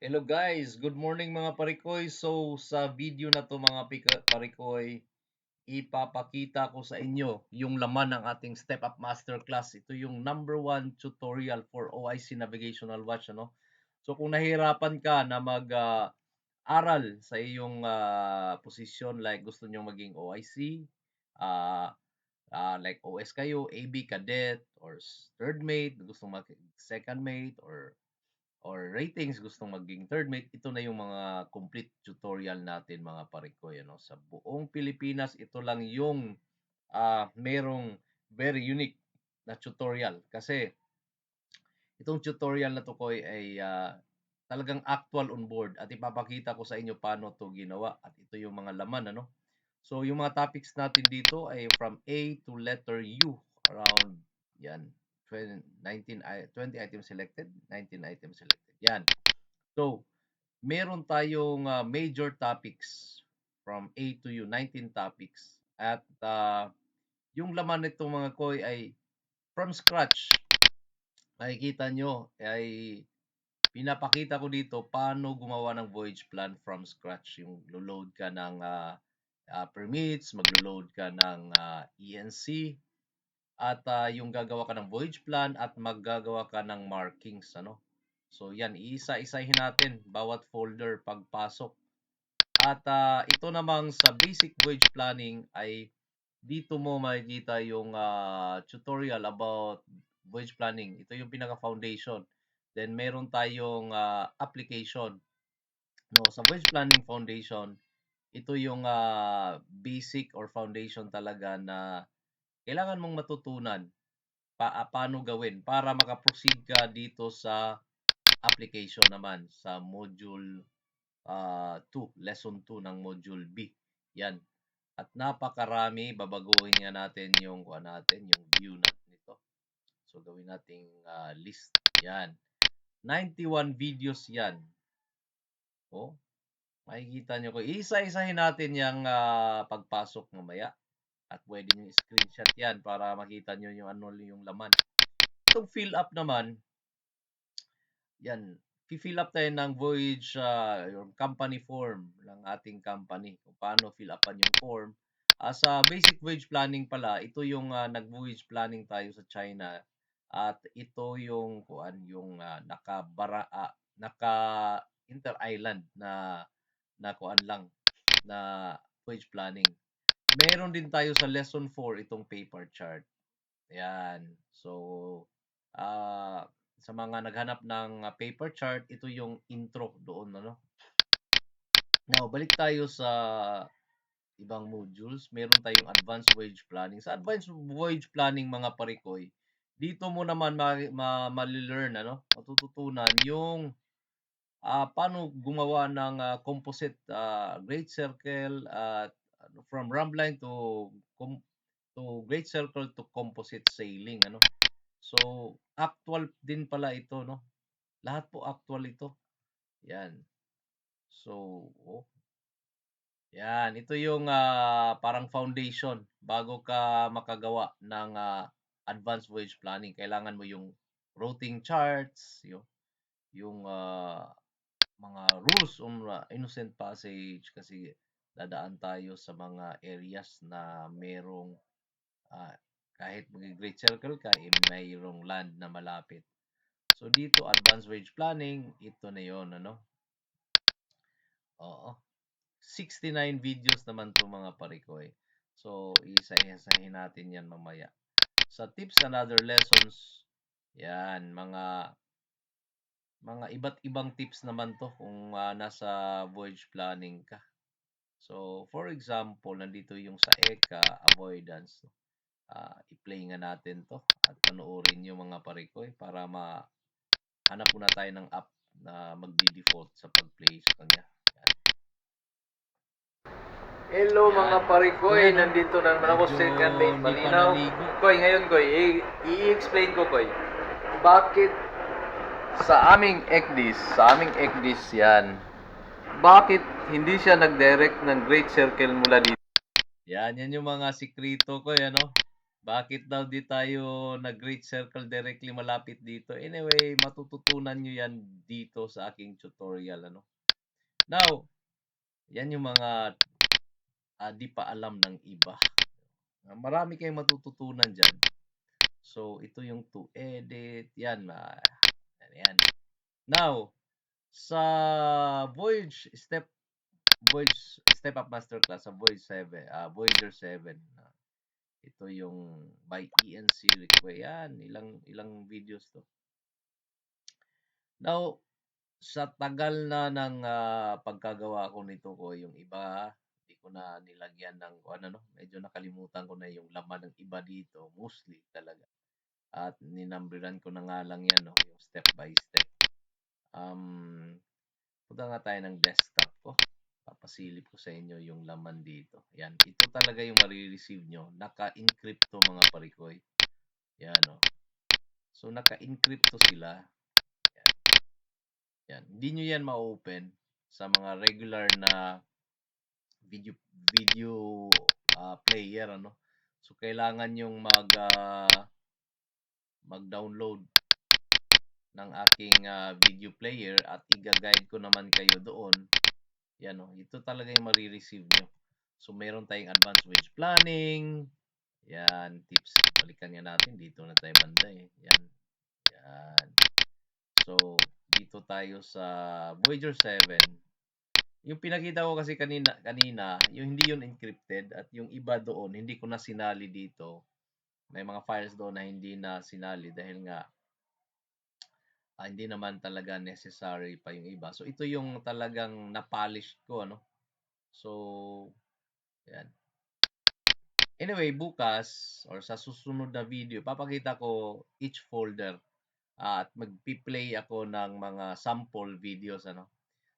Hello guys, good morning mga parikoy. So sa video na to mga parikoy, ipapakita ko sa inyo yung laman ng ating Step Up Masterclass. Ito yung number one tutorial for OIC Navigational Watch. So kung nahirapan ka na aral sa iyong posisyon, like gusto nyo maging OIC, uh, like OS kayo, AB Cadet, or third mate, gusto mag second mate, or ratings, gustong maging third mate, ito na yung mga complete tutorial natin mga parikoy. Sa buong Pilipinas, ito lang yung merong very unique na tutorial. Kasi itong tutorial na to koy ay talagang actual on board at ipapakita ko sa inyo paano to ginawa at ito yung mga laman. So yung mga topics natin dito ay from A to letter U, around yan 20 items selected, 19 items selected. Yan. So, meron tayong major topics from A to U, 19 topics. At yung laman nito mga koy ay from scratch. Makikita nyo ay pinapakita ko dito paano gumawa ng voyage plan from scratch. Yung load ka ng permits, maglo-load ka ng ENC, at yung gagawa ka ng voyage plan at maggagawa ka ng markings. So yan, iisa-isahin natin bawat folder pagpasok. At ito namang sa basic voyage planning ay dito mo makikita yung tutorial about voyage planning. Ito yung pinaka-foundation. Then meron tayong application. Sa voyage planning foundation, ito yung basic or foundation talaga na kailangan mong matutunan paano gawin para makaproceed ka dito sa application naman sa module 2, lesson 2 ng module B. Yan. At napakarami, babaguhin nga natin yung yung view natin nito. So gawin nating list. Yan. 91 videos yan. Oh, makikita nyo ko. Isa-isahin natin yung pagpasok mamaya. At pwede nyo screenshot yan para makita nyo yung yung laman. Itong fill up naman, yan, fill up tayo ng voyage, yung company form ng ating company. Kung paano fill upan yung form. Sa basic voyage planning pala, ito yung nag-voyage planning tayo sa China. At ito yung naka inter-island na lang na voyage planning. Meron din tayo sa lesson 4 itong paper chart. Ayan. So, sa mga naghanap ng paper chart, ito yung intro doon. Now, balik tayo sa ibang modules. Meron tayong advanced voyage planning. Sa advanced voyage planning, mga parikoy, dito mo naman ma-learn, matututunan yung paano gumawa ng composite great circle at from rambline to great circle to composite sailing. So, actual din pala ito, Lahat po actual ito. Yan. So, yan. Ito yung parang foundation bago ka makagawa ng advanced voyage planning. Kailangan mo yung routing charts, yung mga rules on innocent passage kasi dadaan tayo sa mga areas na merong kahit mag-great circle ka, mayroong land na malapit. So, dito, advanced voyage planning, ito na yon Oo. 69 videos naman to mga parikoy. So, isa-isahin natin yan mamaya. Sa tips and other lessons, yan, mga iba't ibang tips naman to kung nasa voyage planning ka. So, for example, nandito yung sa ECA, avoidance. I-play nga natin to at panoorin yung mga parikoy para hanap muna tayo ng app na magdi-default sa pag-play sa kanya. Hello mga parikoy, nandito na naman ako sa second main Malinaw. Koy, ngayon Koy, i-explain ko Koy. Bakit sa aming ECDIS yan, bakit hindi siya nag-direct ng great circle mula dito? Yan yung mga sikrito ko, Bakit daw di tayo nag-Great Circle directly malapit dito? Anyway, matututunan nyo yan dito sa aking tutorial. Ano? Now, yan yung mga di pa alam ng iba. Marami kayong matututunan dyan. So, ito yung to edit. Yan. Yan. Now, sa Voyage Step Up Masterclass sa Voyager 7. Ito yung by ENC Request. Yan, ilang videos to. Now, sa tagal na ng pagkagawa ko nito ko, yung iba, hindi ko na nilagyan ng ano, medyo nakalimutan ko na yung laman ng iba dito, mostly talaga. At ninumberan ko na nga lang yan, no, yung step by step. Punta nga tayo ng desktop ko. Papasilip ko sa inyo yung laman dito. Yan, ito talaga yung marireceive nyo. Naka-encrypt to mga parikoy. Yan, no. So, naka-encrypt to sila. Yan. Hindi nyo yan ma-open sa mga regular na video player, ano. So, kailangan yung mag-download ng aking video player at i-guide ko naman kayo doon. Yan, no. Ito talaga yung marireceive nyo. So, meron tayong advanced wage planning. Yan, tips. Balikan nga natin. Dito na tayo banda eh. Yan. Yan. So, dito tayo sa Voyager 7. Yung pinakita ko kasi kanina, yung hindi yun encrypted at yung iba doon, hindi ko na sinali dito. May mga files doon na hindi na sinali dahil nga hindi naman talaga necessary pa yung iba. So, ito yung talagang na-polish ko, ano. So, yan. Anyway, bukas or sa susunod na video, papakita ko each folder at magpi-play ako ng mga sample videos, ano.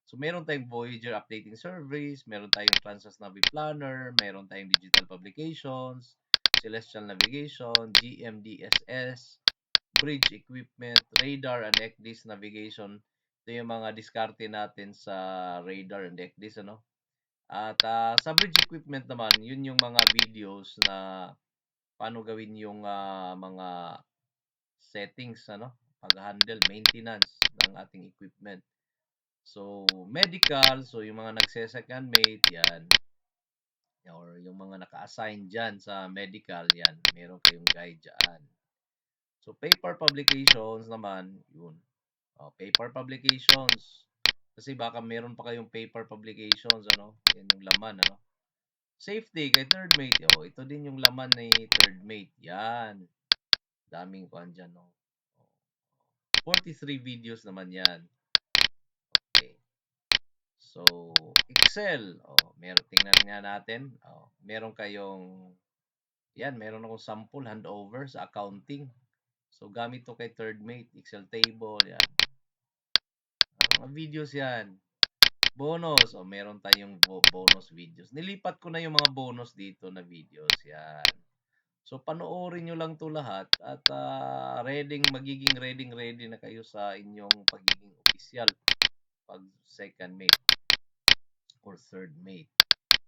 So, meron tayong Voyager Updating Service, meron tayong Transas Navi Planner, meron tayong Digital Publications, Celestial Navigation, GMDSS, Bridge Equipment, Radar and ECDIS Navigation. Ito yung mga diskarte natin sa Radar and ECDIS, ano. At sa Bridge Equipment naman, yun yung mga videos na paano gawin yung mga settings, ano, pag-handle, maintenance ng ating equipment. So, medical, so yung mga nagse-second mate, yan. Or yung mga naka-assign dyan sa medical, yan. Meron kayong guide dyan. So, paper publications naman, yun. Paper publications. Kasi baka meron pa kayong paper publications, ano. Yan yung laman, ano. Safety kay third mate. Ito din yung laman ni third mate. Yan. Daming kuhan dyan, no. 43 videos naman yan. Okay. So, Excel. Tingnan nga natin. Meron kayong, yan, meron akong sample handover sa accounting. So, gamit to kay third mate. Excel table, yan. Mga videos yan. Bonus. Meron tayong bonus videos. Nilipat ko na yung mga bonus dito na videos. Yan. So, panoorin nyo lang to lahat at magiging ready na kayo sa inyong pagiging official pag second mate or third mate.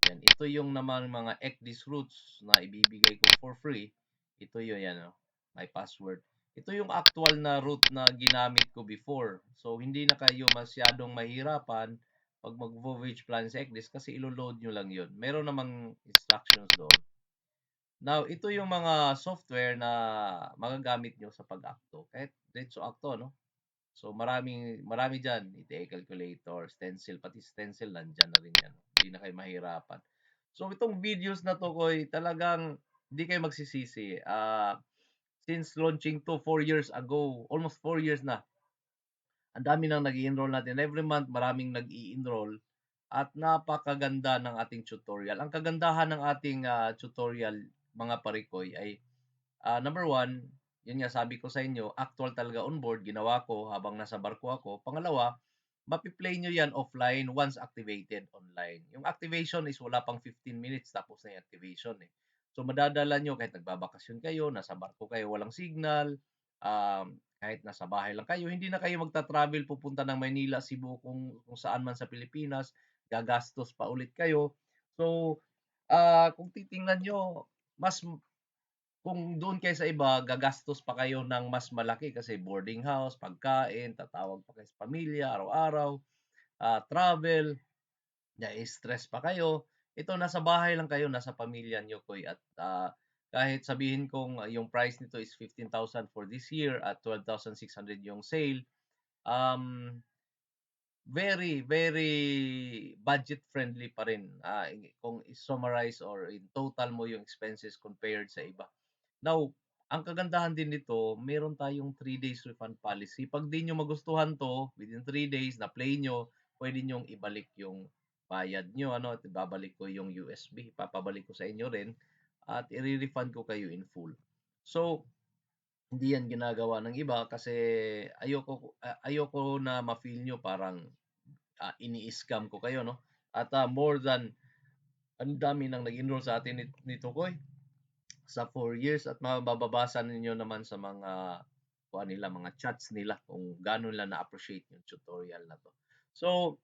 Yan. Ito yung naman mga ECDIS routes na ibibigay ko for free. Ito yun, yan, my password. Ito yung actual na route na ginamit ko before. So, hindi na kayo masyadong mahirapan pag mag-voyage plan sa ECDIS kasi ilo-load nyo lang yun. Meron namang instructions doon. Now, ito yung mga software na magagamit nyo sa pag-acto. Kahit diretso acto, no? So, marami dyan. ETA calculator, stencil, pati stencil, nandyan na rin yan. Hindi na kayo mahirapan. So, itong videos na to, Koy, talagang hindi kayo magsisisi. Since launching to 4 years ago, almost 4 years na, ang dami nang nag-i-enroll natin. Every month, maraming nag-i-enroll at napakaganda ng ating tutorial. Ang kagandahan ng ating tutorial, mga parikoy, ay number one, yun nga sabi ko sa inyo, actual talaga on board, ginawa ko habang nasa barko ako. Pangalawa, mapiplay nyo yan offline once activated online. Yung activation is wala pang 15 minutes tapos na yung activation eh. So madadala nyo kahit nagbabakasyon kayo, nasa barko kayo, walang signal, kahit nasa bahay lang kayo, hindi na kayo magta-travel pupunta ng Maynila, Cebu, kung saan man sa Pilipinas, gagastos pa ulit kayo. So, kung titingnan nyo, mas kung doon kayo sa iba, gagastos pa kayo ng mas malaki kasi boarding house, pagkain, tatawag pa kayo sa pamilya araw-araw, travel, na-stress pa kayo. Ito nasa bahay lang kayo, nasa pamilya niyo Koy, at kahit sabihin kong yung price nito is 15,000 for this year at 12,600 yung sale, um, very, very budget friendly pa rin, kung i-summarize or in total mo yung expenses compared sa iba. Now, ang kagandahan din nito, meron tayong 3 days refund policy. 'Pag di niyo magustuhan 'to, within 3 days na-play niyo, puwede niyong ibalik yung bayad niyo ano, at ibabalik ko yung USB, ipapabalik ko sa inyo rin at ire-refund ko kayo in full. So, hindi yan ginagawa ng iba kasi ayoko na ma-feel niyo parang, ini-scam ko kayo 'no, at, more than ang dami ng nag-enroll sa atin nito Koy, sa 4 years, at mababasa ninyo naman sa mga kuha nila, mga chats nila kung gaano nila na-appreciate yung tutorial na 'to. So,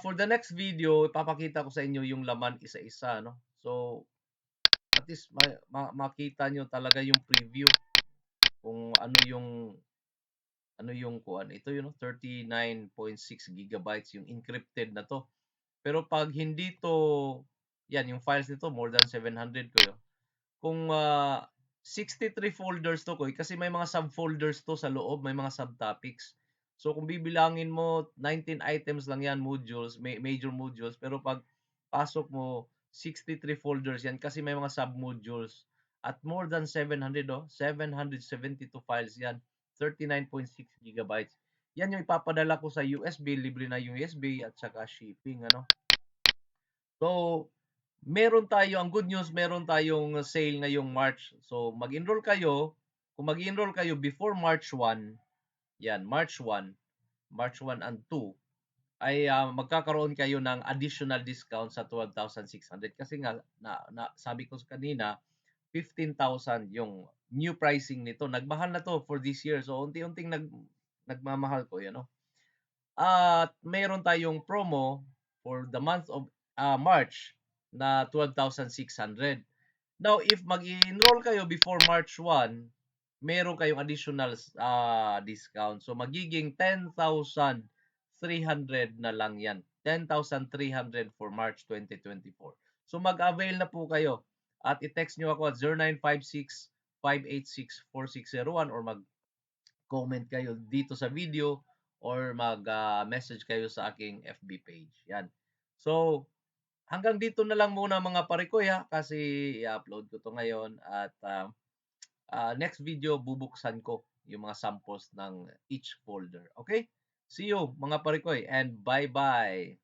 for the next video, ipapakita ko sa inyo yung laman isa-isa 'no. So, at least makita niyo talaga yung preview kung ano yung kuwan. Ito yun 'no, 39.6 gigabytes yung encrypted na 'to. Pero 'pag hindi 'to, yan yung files nito more than 700 ko. Kung, 63 folders 'to Koy, kasi may mga subfolders 'to sa loob, may mga subtopics. So kung bibilangin mo, 19 items lang 'yan, modules, major modules, pero 'pag pasok mo, 63 folders 'yan kasi may mga submodules at more than 700 772 files 'yan, 39.6 gigabytes. 'Yan yung ipapadala ko sa USB, libre na yung USB at saka shipping ano. So, ang good news, meron tayong sale ngayong March. So, kung mag-enroll kayo before March 1, yan, March 1 and 2, ay magkakaroon kayo ng additional discount sa 12,600 kasi nga sabi ko kanina 15,000 yung new pricing nito. Nagmahal na to for this year. So, unti-unting nagmamahal ko, yan, no? At meron tayong promo for the month of March na 12,600. Now, if mag-enroll kayo before March 1, meron kayong additional discount. So, magiging 10,300 na lang yan. 10,300 for March 2024. So, mag-avail na po kayo. At i-text nyo ako at 0956-586-4601 or comment kayo dito sa video or mag-message kayo sa aking FB page. Yan. So, hanggang dito na lang muna mga parikoy kasi i-upload ko to ngayon at next video bubuksan ko yung mga samples ng each folder. Okay? See you mga parikoy and bye-bye!